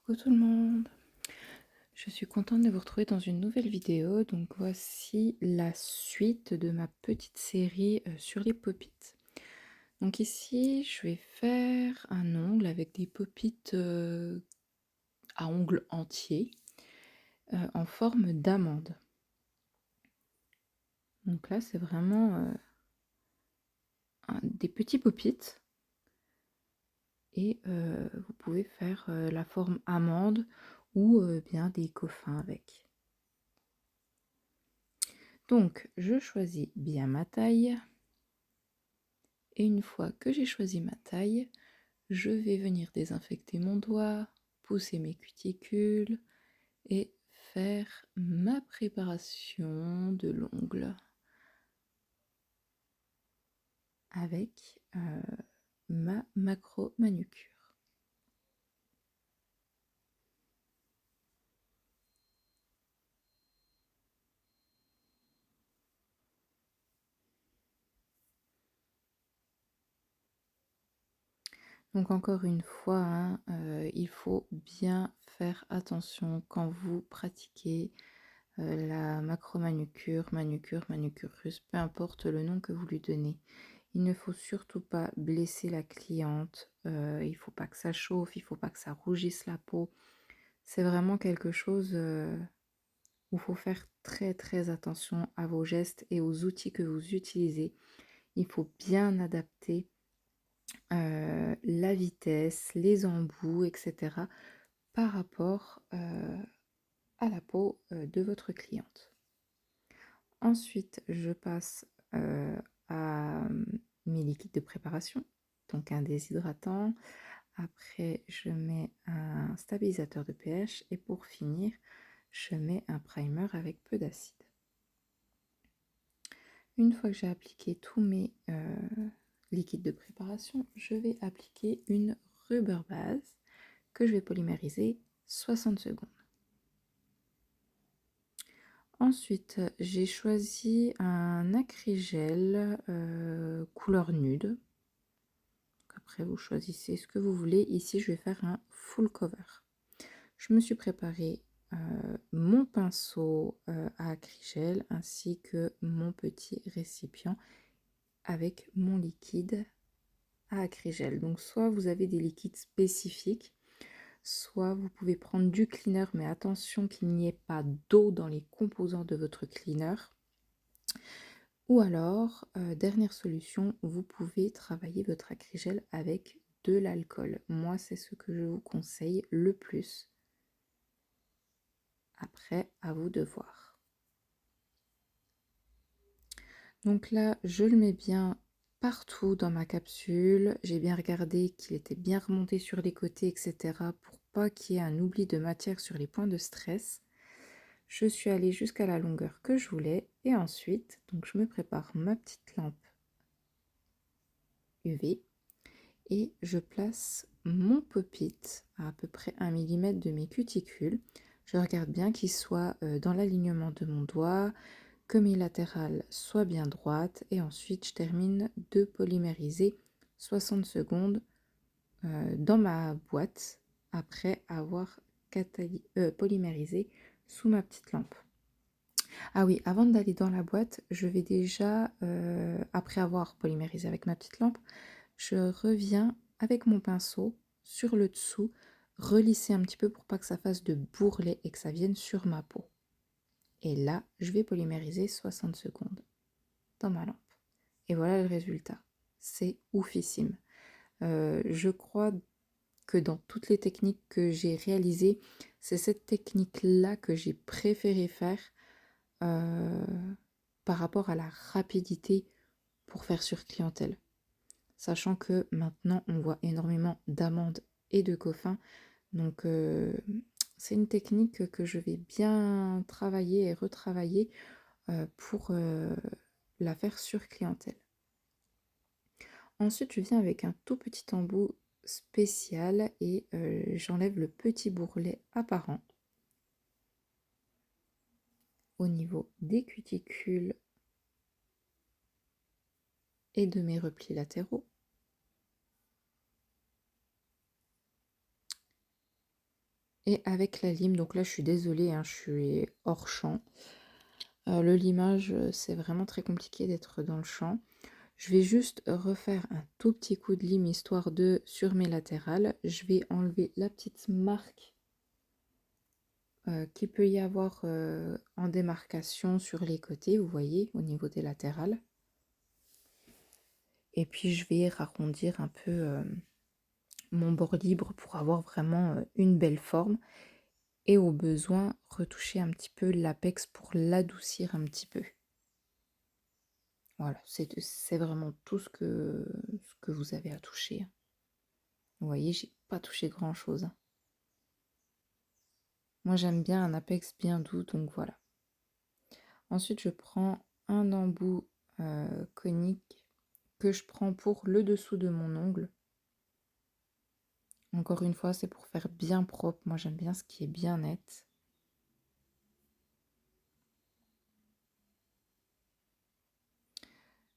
Coucou tout le monde, je suis contente de vous retrouver dans une nouvelle vidéo. Donc voici la suite de ma petite série sur les pop-it. Donc ici, je vais faire un ongle avec des pop-it à ongles entiers en forme d'amande. Donc là, c'est vraiment des petits pop-it et vous pouvez faire la forme amande ou bien des coffins avec. Donc, je choisis bien ma taille. Et une fois que j'ai choisi ma taille, je vais venir désinfecter mon doigt, pousser mes cuticules et faire ma préparation de l'ongle avec ma macro manucure. Donc encore une fois, hein, il faut bien faire attention quand vous pratiquez la macro-manucure, manucure, manucure russe, peu importe le nom que vous lui donnez. Il ne faut surtout pas blesser la cliente, il ne faut pas que ça chauffe, il ne faut pas que ça rougisse la peau. C'est vraiment quelque chose où il faut faire très très attention à vos gestes et aux outils que vous utilisez. Il faut bien adapter la vitesse, les embouts, etc. par rapport à la peau de votre cliente. Ensuite, je passe à mes liquides de préparation, donc un déshydratant. Après, je mets un stabilisateur de pH et pour finir, je mets un primer avec peu d'acide. Une fois que j'ai appliqué tous mes liquides de préparation, je vais appliquer une rubber base que je vais polymériser 60 secondes. Ensuite, j'ai choisi un acrygel couleur nude. Après, vous choisissez ce que vous voulez. Ici, je vais faire un full cover. Je me suis préparé mon pinceau à acrygel ainsi que mon petit récipient avec mon liquide à acrygel. Donc, soit vous avez des liquides spécifiques, soit vous pouvez prendre du cleaner, mais attention qu'il n'y ait pas d'eau dans les composants de votre cleaner. Ou alors, dernière solution, vous pouvez travailler votre acrygel avec de l'alcool. Moi, c'est ce que je vous conseille le plus. Après, à vous de voir. Donc là, je le mets bien partout dans ma capsule. J'ai bien regardé qu'il était bien remonté sur les côtés, etc. pour pas qu'il y ait un oubli de matière sur les points de stress. Je suis allée jusqu'à la longueur que je voulais et ensuite, donc je me prépare ma petite lampe UV et je place mon pop-it à peu près 1 mm de mes cuticules. Je regarde bien qu'il soit dans l'alignement de mon doigt, que mes latérales soient bien droites et ensuite je termine de polymériser 60 secondes dans ma boîte après avoir polymérisé sous ma petite lampe. Ah oui, avant d'aller dans la boîte, je vais déjà, après avoir polymérisé avec ma petite lampe, je reviens avec mon pinceau sur le dessous, relisser un petit peu pour pas que ça fasse de bourrelet et que ça vienne sur ma peau. Et là, je vais polymériser 60 secondes dans ma lampe. Et voilà le résultat. C'est oufissime. Je crois que dans toutes les techniques que j'ai réalisées, c'est cette technique-là que j'ai préféré faire par rapport à la rapidité pour faire sur clientèle. Sachant que maintenant, on voit énormément d'amandes et de coffins. Donc, c'est une technique que je vais bien travailler et retravailler pour la faire sur clientèle. Ensuite, je viens avec un tout petit embout spécial et j'enlève le petit bourrelet apparent au niveau des cuticules et de mes replis latéraux. Et avec la lime, donc là je suis désolée, hein, je suis hors champ. Le limage, c'est vraiment très compliqué d'être dans le champ. Je vais juste refaire un tout petit coup de lime histoire de sur mes latérales. Je vais enlever la petite marque qu'il peut y avoir en démarcation sur les côtés, vous voyez, au niveau des latérales. Et puis je vais arrondir un peu mon bord libre pour avoir vraiment une belle forme. Et au besoin, retoucher un petit peu l'apex pour l'adoucir un petit peu. Voilà, c'est vraiment tout ce que vous avez à toucher. Vous voyez, j'ai pas touché grand-chose. Moi, j'aime bien un apex bien doux, donc voilà. Ensuite, je prends un embout conique que je prends pour le dessous de mon ongle. Encore une fois, c'est pour faire bien propre. Moi, j'aime bien ce qui est bien net.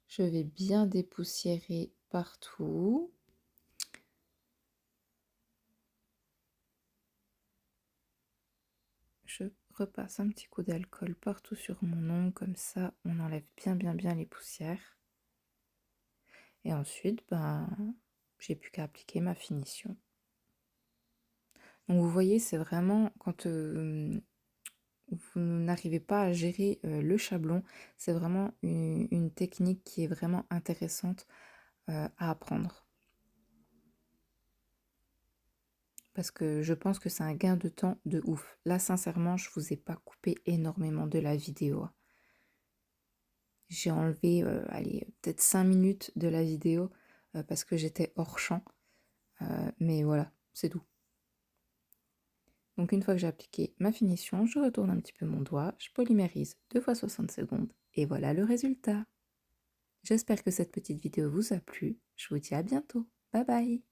Je vais bien dépoussiérer partout. Je repasse un petit coup d'alcool partout sur mon ongle, comme ça on enlève bien les poussières. Et ensuite, j'ai plus qu'à appliquer ma finition. Donc vous voyez, c'est vraiment quand vous n'arrivez pas à gérer le chablon, c'est vraiment une technique qui est vraiment intéressante à apprendre. Parce que je pense que c'est un gain de temps de ouf. Là, sincèrement, je vous ai pas coupé énormément de la vidéo. J'ai enlevé, allez, peut-être 5 minutes de la vidéo parce que j'étais hors champ. Mais voilà, c'est tout. Donc une fois que j'ai appliqué ma finition, je retourne un petit peu mon doigt, je polymérise 2 fois 60 secondes et voilà le résultat. J'espère que cette petite vidéo vous a plu. Je vous dis à bientôt. Bye bye.